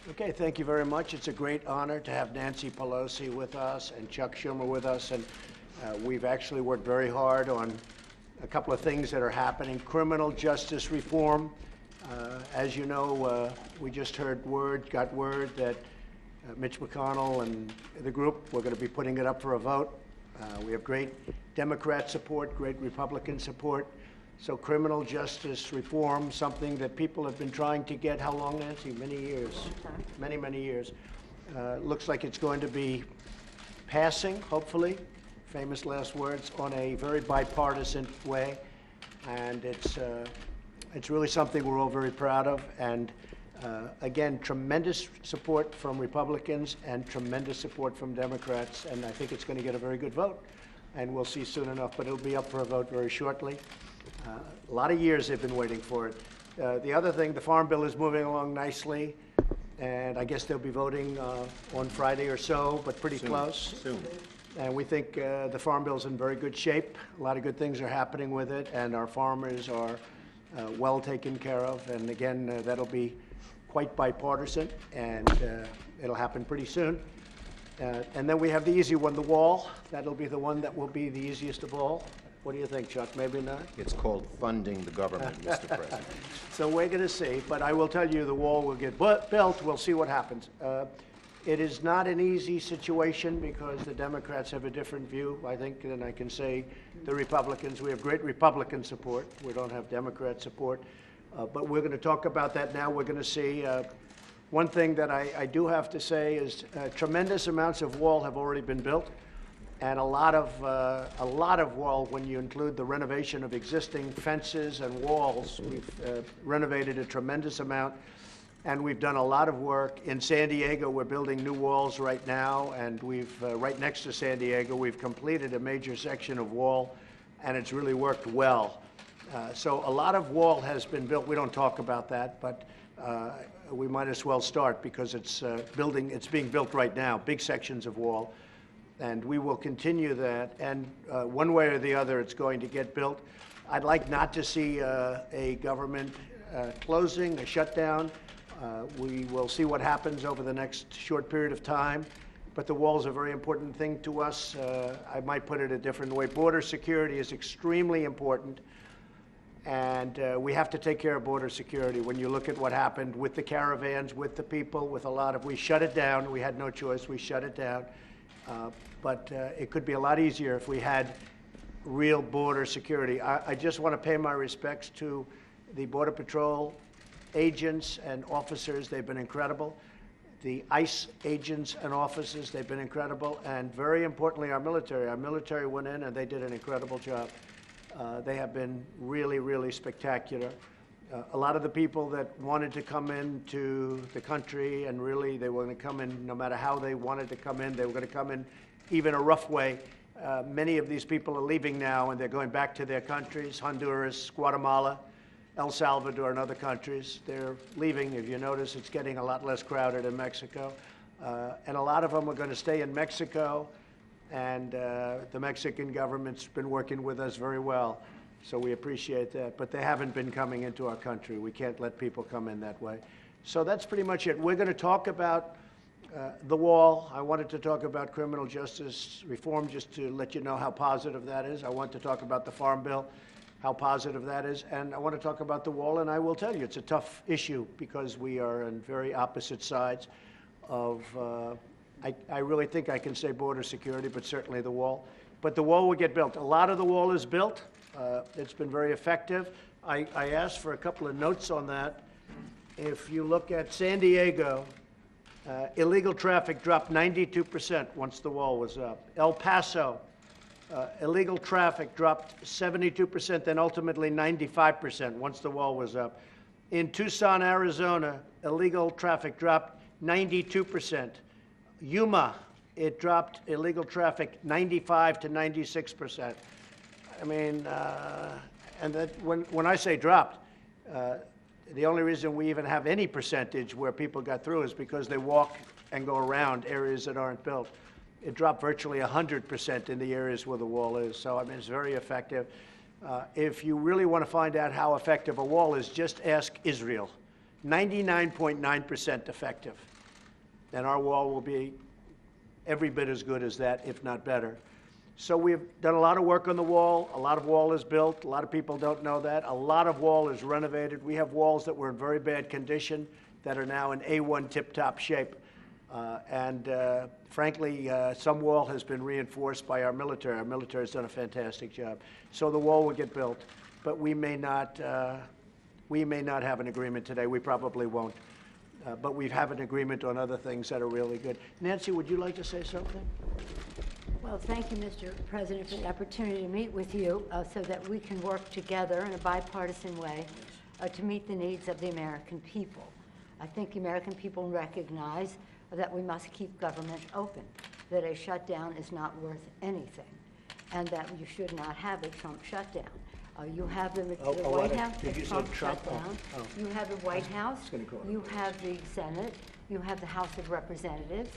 Okay, thank you very much. It's a great honor to have Nancy Pelosi with us and Chuck Schumer with us. And we've actually worked very hard on a couple of things that are happening. Criminal justice reform. As you know, we just got word that Mitch McConnell and the group, we're going to be putting it up for a vote. We have great Democrat support, great Republican support. So criminal justice reform, something that people have been trying to get, how long, Nancy? Many years. Many, many years. Looks like it's going to be passing, hopefully, famous last words, on a very bipartisan way. And it's really something we're all very proud of. And again, tremendous support from Republicans and tremendous support from Democrats. And I think it's going to get a very good vote. And we'll see soon enough, but it'll be up for a vote very shortly. A lot of years they've been waiting for it. The other thing, the Farm Bill is moving along nicely, and I guess they'll be voting on Friday or so, but pretty close. Soon. And we think the Farm Bill's in very good shape. A lot of good things are happening with it, and our farmers are well taken care of. And again, that'll be quite bipartisan, and it'll happen pretty soon. And then we have the easy one, the wall. That'll be the one that will be the easiest of all. What do you think, Chuck? Maybe not? It's called funding the government, Mr. President. So we're going to see, but I will tell you the wall will get built. We'll see what happens. It is not an easy situation because the Democrats have a different view, I think, than I can say the Republicans. We have great Republican support. We don't have Democrat support. But we're going to talk about that now. We're going to see. One thing that I do have to say is tremendous amounts of wall have already been built. And a lot of wall, when you include the renovation of existing fences and walls. We've renovated a tremendous amount, and we've done a lot of work. In San Diego, we're building new walls right now, and we've, right next to San Diego, we've completed a major section of wall, and it's really worked well. So a lot of wall has been built. We don't talk about that, but we might as well start because it's being built right now, big sections of wall. And we will continue that, and one way or the other, it's going to get built. I'd like not to see a government closing, a shutdown. We will see what happens over the next short period of time, but the wall is a very important thing to us. I might put it a different way. Border security is extremely important, and we have to take care of border security. When you look at what happened with the caravans, with the people, with a lot of, we shut it down. We had no choice. We shut it down. But it could be a lot easier if we had real border security. I just want to pay my respects to the Border Patrol agents and officers. They've been incredible. The ICE agents and officers, they've been incredible. And very importantly, our military. Our military went in and they did an incredible job. They have been really, really spectacular. A lot of the people that wanted to come into the country, and really they were going to come in no matter how they wanted to come in, they were going to come in even a rough way. Many of these people are leaving now and they're going back to their countries, Honduras, Guatemala, El Salvador, and other countries. They're leaving. If you notice, it's getting a lot less crowded in Mexico. And a lot of them are going to stay in Mexico, and the Mexican government's been working with us very well. So we appreciate that, but they haven't been coming into our country. We can't let people come in that way. So that's pretty much it. We're going to talk about the wall. I wanted to talk about criminal justice reform just to let you know how positive that is. I want to talk about the Farm Bill, how positive that is. And I want to talk about the wall, and I will tell you it's a tough issue because we are on very opposite sides of, I really think I can say border security, but certainly the wall. But the wall will get built. A lot of the wall is built. It's been very effective. I asked for a couple of notes on that. If you look at San Diego, illegal traffic dropped 92% once the wall was up. El Paso, illegal traffic dropped 72%, then ultimately 95% once the wall was up. In Tucson, Arizona, illegal traffic dropped 92%. Yuma, it dropped illegal traffic 95 to 96%. I mean, and that when I say dropped, the only reason we even have any percentage where people got through is because they walk and go around areas that aren't built. It dropped virtually 100% in the areas where the wall is. So, I mean, it's very effective. If you really want to find out how effective a wall is, just ask Israel. 99.9% effective. and our wall will be every bit as good as that, if not better. So we've done a lot of work on the wall. A lot of wall is built. A lot of people don't know that. A lot of wall is renovated. We have walls that were in very bad condition that are now in A1 tip-top shape. Frankly, some wall has been reinforced by our military. Our military has done a fantastic job. So the wall will get built, but we may not have an agreement today. We probably won't. But we have an agreement on other things that are really good. Nancy, would you like to say something? Well, thank you, Mr. President, for the opportunity to meet with you so that we can work together in a bipartisan way to meet the needs of the American people. I think the American people recognize that we must keep government open, that a shutdown is not worth anything, and that you should not have a Trump shutdown. You have the White House, did the you say Trump Trump? shutdown. Oh. You have the White House. gonna call it. You have the Senate. You have the House of Representatives.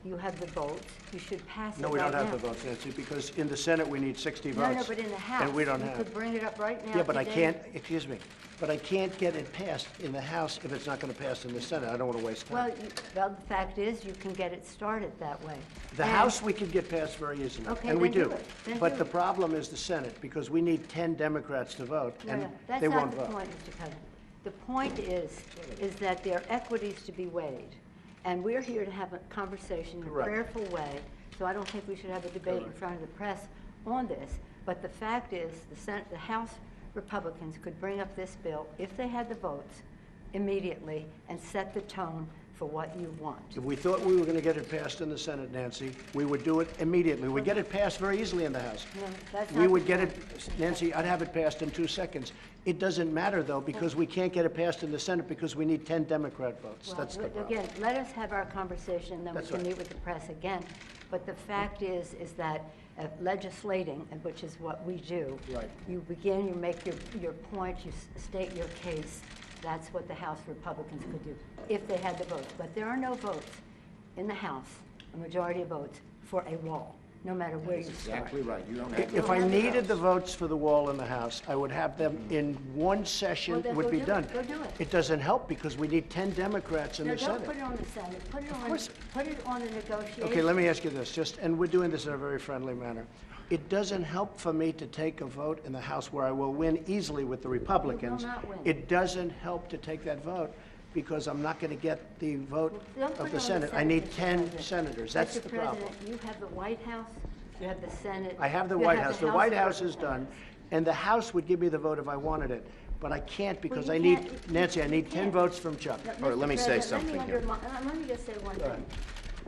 You have the votes. You should pass it No, we right don't have now. the votes, Nancy, because in the Senate, we need 60 votes. No, but in the House. And we don't You have. could bring it up right now Yeah, but I today. can't, excuse me, but I can't get it passed in the House if it's not going to pass in the Senate. I don't want to waste time. Well, the fact is, you can get it started that way. The And- House, we could get passed very easily. Okay, and we then do do. it. Then But do the it. problem is the Senate, because we need 10 Democrats to vote, No, and no, that's they not won't the vote. point, Mr. President. The point is that there are equities to be weighed, and we're here to have a conversation in a Correct. prayerful way, so I don't think we should have a debate in front of the press on this. But the fact is, the House Republicans could bring up this bill, if they had the votes, immediately, and set the tone for what you want. If we thought we were going to get it passed in the Senate, Nancy, we would do it immediately. We'd get it passed very easily in the House. No, that's We not would the get point. it, Nancy, I'd have it passed in 2 seconds. It doesn't matter, though, because we can't get it passed in the Senate because we need 10 Democrat votes. Well, That's the problem. again, let us have our conversation, then we That's can right. meet with the press again. But the fact is that legislating, and which is what we do. Right. You begin, you make your point, you state your case. That's what the House Republicans could do, if they had the votes. But there are no votes in the House, a majority of votes, for a wall, no matter where you start. Exactly right. You don't have. If I needed the votes for the wall in the House, I would have them in one session, Well, then would go be do done. it. Go do it. It doesn't help because we need 10 Democrats in No, the don't Senate. put it on the Senate, put course. it on the negotiation. Okay, let me ask you this, and we're doing this in a very friendly manner. It doesn't help for me to take a vote in the House where I will win easily with the Republicans. not win. It doesn't help to take that vote because I'm not going to get the vote Don't put of it the on Senate. I need Mr. 10 President. senators. That's the problem. Mr. President, you have the White House, you have the Senate. I have the you White House. The White of House is done, Representatives. and the House would give me the vote if I wanted it. But I can't because Well, I you need, can't- Nancy, I you need 10 can't. votes from Chuck. Now, All right, Mr. let me say President, something here. Let me just say one thing.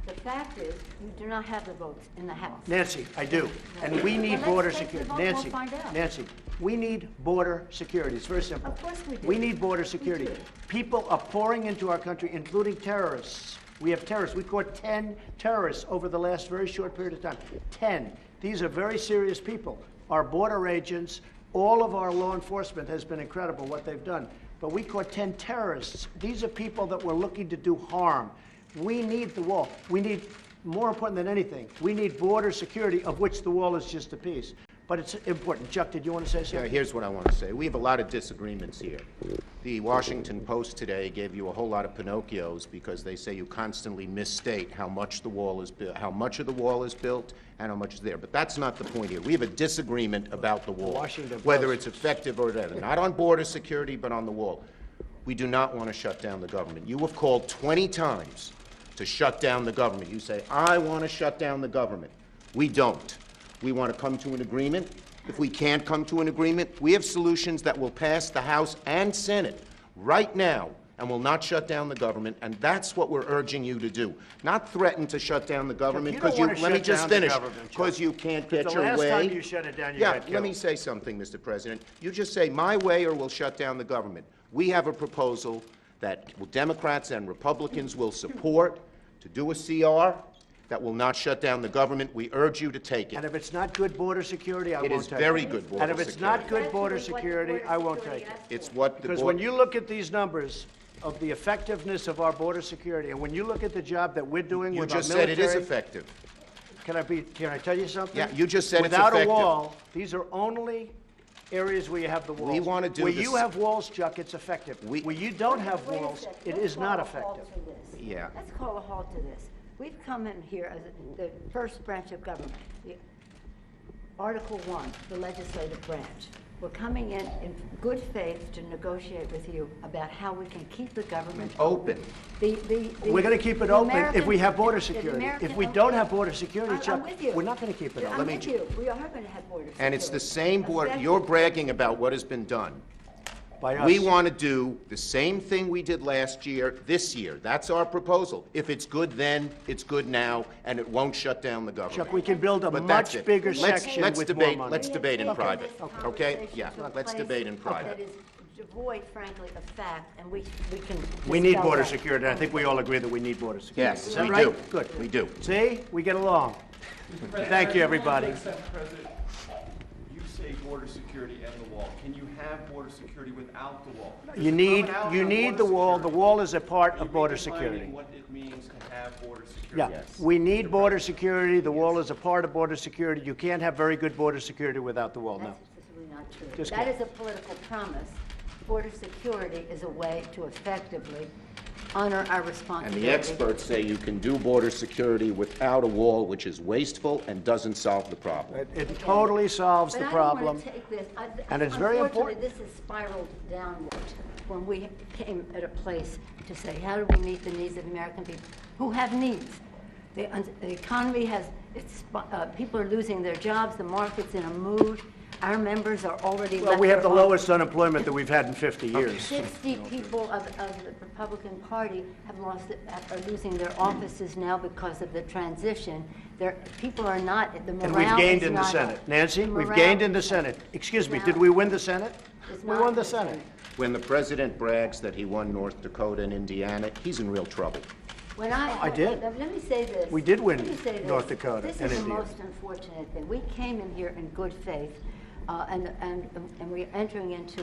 The fact is, you do not have the votes in the House. Nancy, I do. And we need Well, let's border take the security. vote, we'll Nancy, find out. Nancy, we need border security. It's very simple. Of course we do. We need border security. do. People are pouring into our country, including terrorists. We have terrorists. We caught 10 terrorists over the last very short period of time. 10. These are very serious people. Our border agents, all of our law enforcement has been incredible what they've done. But we caught 10 terrorists. These are people that were looking to do harm. We need the wall. We need, more important than anything, we need border security, of which the wall is just a piece. But it's important. Chuck, did you want to say Yeah, something? here's what I want to say. We have a lot of disagreements here. The Washington Post today gave you a whole lot of Pinocchios because they say you constantly misstate how much the wall is built, how much of the wall is built, and how much is there. But that's not the point here. We have a disagreement about the wall, Washington whether Post. it's effective or whatever. Not on border security, but on the wall. We do not want to shut down the government. You have called 20 times to shut down the government. You say, I want to shut down the government. We don't. We want to come to an agreement. If we can't come to an agreement, we have solutions that will pass the House and Senate right now and will not shut down the government, and that's what we're urging you to do. Not threaten to shut down the government, you don't because you, wanna let me shut just down the finish, government, Chuck. because you can't get The your last way. time you shut it down, you Yeah, got let me killed. say something, Mr. President. You just say, my way or we'll shut down the government. We have a proposal that Democrats and Republicans will support to do a CR that will not shut down the government. We urge you to take And it. if it's not good border security, I It won't is take it. very good border And if it's not security. good border That's what the security, border I won't security take it. asked for. It's what the Because board... when you look at these numbers of the effectiveness of our border security, and when you look at the job that we're doing You with our just said military... it is effective. Can I tell you something? Yeah, you just said it's Without effective. a wall, these are only areas where you have the walls. We wanna do Where this- you have walls, Chuck, it's effective. Where you don't have Wait a walls, second. it Let's is not call a halt effective. to this. Yeah. Let's call a halt to this. We've come in here as the first branch of government, Article 1, the legislative branch. We're coming in good faith to negotiate with you about how we can keep the government Open. We're going to keep it the open if American- we have border the security. If American- we don't have border security, I'm Chuck, with you. we're not going to keep it I'm open. with you. We are going to have border security. And it's the same border, you're bragging about what has been done. By us. We want to do the same thing we did last year, this year. That's our proposal. If it's good then, it's good now, and it won't shut down the government. Chuck, we can build a But that's much it. bigger Let's- section let's with debate- more money. let's debate in We have private, taken this okay? conversation Yeah, to a let's place debate in private. That is devoid, frankly, of fact, and we can. We need dispel border that. security. I think we all agree that we need border security. Yes, Is that we right? do. Good. We do. See, we get along. Thank you, everybody. Mr. President, you say border security and the wall. Can you have border security without the wall? You need the wall. The border wall is a part security. of border Are you security. redefining what it means to have border security? Yeah, we need border security. The wall is a part of border security. You can't have very good border security without the wall, no. That's simply not true. Just That kidding. is a political promise. Border security is a way to effectively honor our And responsibility. the experts say you can do border security without a wall, which is wasteful and doesn't solve the problem. It totally solves the But I don't problem. want to take this, And it's very unfortunately, important. this has spiraled downward when we came at a place to say, how do we meet the needs of American people who have needs? The economy has, people are losing their jobs, the market's in a mood, our members are already Well, left we have the their homes. lowest unemployment that we've had in 50 years. 60 people of the Republican Party are losing their offices now because of the transition. People are not, the morale And we've gained is in the not Senate. up. Nancy, The we've morale gained in the Senate. Excuse me, did we win the Senate? is We not won in the Senate. When the president brags that he won North Dakota and Indiana, he's in real trouble. When I did. Let me say this. We did win Let me say this. North Dakota This and is the Indiana. most unfortunate thing. We came in here in good faith, and we're entering into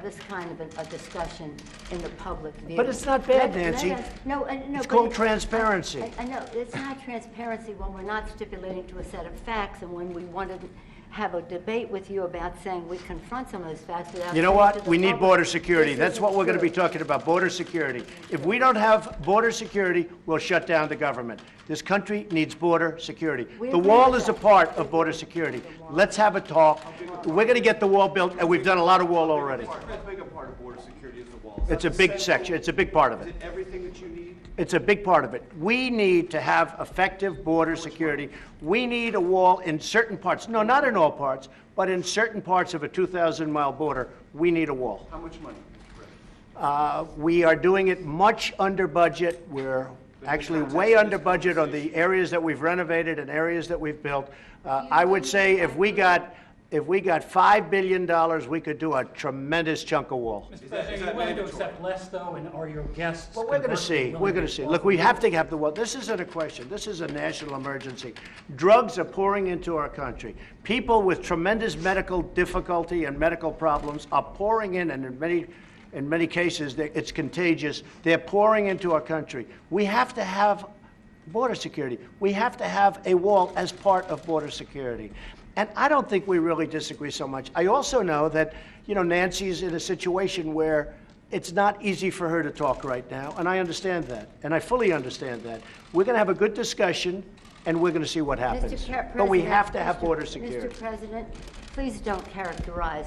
this kind of a discussion in the public view. But it's not bad, Nancy. No, It's but called transparency. I know, it's not transparency when we're not stipulating to a set of facts, and when we want to have a debate with you about saying we confront some of those facts without. You know saying what? to the We need public, border security. this That's isn't what we're going to be true. talking about, border security. If we don't have border security, we'll shut down the government. This country needs border security. We The agree wall with is a that. part of border security. Let's have a talk. We're going to get the wall built, and we've done a lot of wall already. How big a part of border security is the wall? Is It's a that big the section. central- It's a big part of Is it. it everything that you need? It's a big part of it. We need to have effective border security. We need a wall in certain parts. No, not in all parts, but in certain parts of a 2,000-mile border, we need a wall. How much money, Mr. President? We are doing it much under budget. We're actually way under budget on the areas that we've renovated and areas that we've built. I would say if we got $5 billion, we could do a tremendous chunk of wall. Mr. President, are you willing to accept less, though, and are your guests? Well, we're going to see. We're going to see. Look, we have to have the wall. This isn't a question. This is a national emergency. Drugs are pouring into our country. People with tremendous medical difficulty and medical problems are pouring in, and in many cases, it's contagious. They're pouring into our country. We have to have border security. We have to have a wall as part of border security. And I don't think we really disagree so much. I also know that, Nancy's in a situation where it's not easy for her to talk right now, and I understand that, and I fully understand that. We're going to have a good discussion, and we're going to see what happens. But we have to have border security. Mr. President, please don't characterize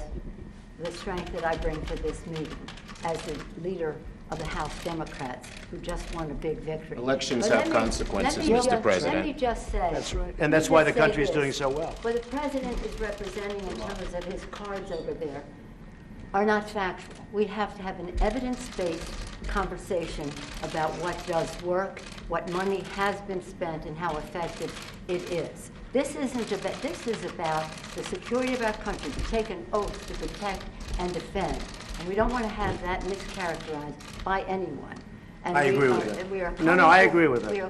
the strength that I bring to this meeting as the leader of the House Democrats who just won a big victory. Elections But have let me- consequences, let me Mr. just- President. Let me just say. That's right. And let that's me why just the say country's this. doing so well. What the president is representing in terms of his cards over there are not factual. We have to have an evidence-based conversation about what does work, what money has been spent, and how effective it is. This isn't about, this is about the security of our country, to take an oath to protect and defend. And we don't want to have that mischaracterized by anyone. And I we agree are- with that. and we are No, I co-equal- agree with that. We are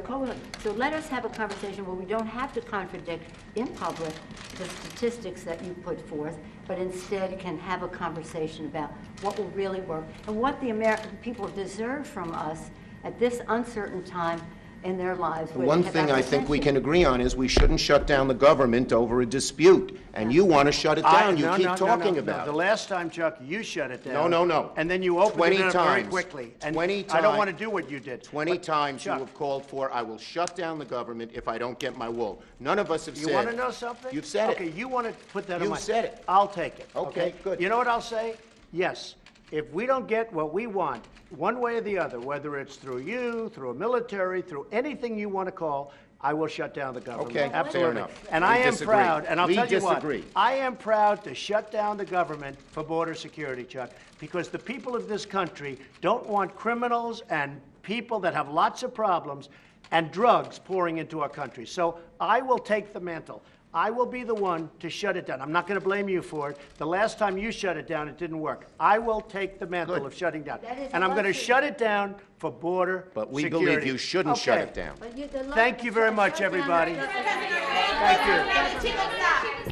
so let us have a conversation where we don't have to contradict in public the statistics that you put forth, but instead can have a conversation about what will really work and what the American people deserve from us at this uncertain time in their lives. The one thing I think we can agree on is we shouldn't shut down the government over a dispute, and you want to shut it down. You No, keep no, no, talking no. about The it. last time, Chuck, you shut it down. No, no, no. And then you opened 20 it up very times. quickly. And 20 I don't times. want to do what you did. 20 But, times you Chuck, have called for, I will shut down the government if I don't get my wool. None of us have said. You want to know something? You've said it. Okay, you want to put that on You've my... said it. I'll take it. Okay, good. You know what I'll say? Yes. If we don't get what we want, one way or the other, whether it's through you, through a military, through anything you want to call, I will shut down the government. Okay, fair Absolutely. enough. And We I am disagree. proud, and I'll We tell you what. disagree. I am proud to shut down the government for border security, Chuck, because the people of this country don't want criminals and people that have lots of problems and drugs pouring into our country. So I will take the mantle. I will be the one to shut it down. I'm not going to blame you for it. The last time you shut it down, it didn't work. I will take the mantle Good. of shutting down. That is And I'm going to luxury. shut it down for border But we security. believe you shouldn't shut Okay. it down. But the Thank you very much, everybody. Thank you.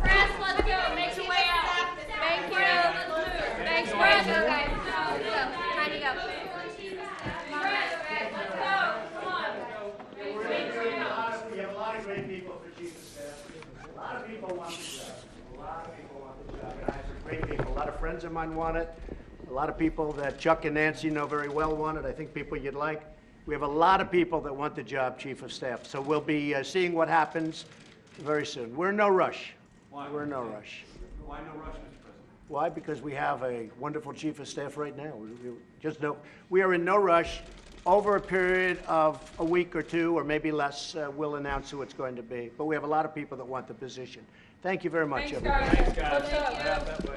Press, let's go. Make your way out. Thank you. Thanks, press. Go, guys. Go. Time to go. We have a lot of great people for chief of staff. A lot of people want the job. A lot of people want the job. And I have some great people. A lot of friends of mine want it. A lot of people that Chuck and Nancy know very well want it. I think people you'd like. We have a lot of people that want the job, chief of staff. So we'll be seeing what happens very soon. We're in no rush. We're in no rush. Why no rush, Mr. President? Why? Because we have a wonderful chief of staff right now. Just know, we are in no rush. Over a period of a week or two, or maybe less, we'll announce who it's going to be. But we have a lot of people that want the position. Thank you very much, everybody. Thanks, guys. Let's go.